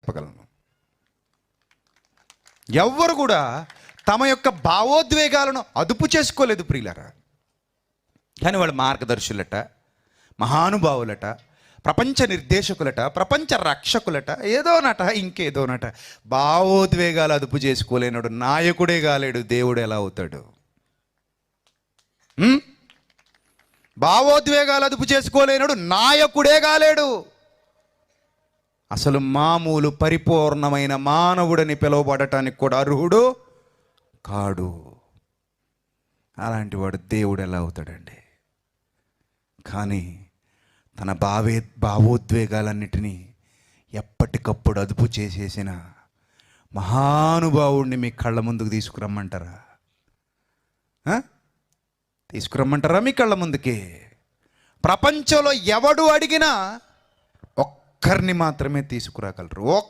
చెప్పగలను. ఎవ్వరు కూడా తమ యొక్క భావోద్వేగాలను అదుపు చేసుకోలేదు ప్రియులారా. కానీ వాళ్ళు మార్గదర్శులట, మహానుభావులట, ప్రపంచ నిర్దేశకులట, ప్రపంచ రక్షకులట, ఏదోనట ఇంకేదోనట. భావోద్వేగాలు అదుపు చేసుకోలేనాడు నాయకుడే కాలేడు, దేవుడు ఎలా అవుతాడు? భావోద్వేగాలు అదుపు చేసుకోలేనాడు నాయకుడే కాలేడు. అసలు మామూలు పరిపూర్ణమైన మానవుడని పిలువబడటానికి కూడా అర్హుడు కాడు. అలాంటి వాడు దేవుడు ఎలా అవుతాడండి? కానీ తన భావోద్వేగాలన్నిటినీ ఎప్పటికప్పుడు అదుపు చేసేసిన మహానుభావుడిని మీ కళ్ళ ముందుకు తీసుకురమ్మంటారా? తీసుకురమ్మంటారా మీ కళ్ళ ముందుకి? ప్రపంచంలో ఎవడు అడిగినా ఒక్కరిని మాత్రమే తీసుకురాగలరు.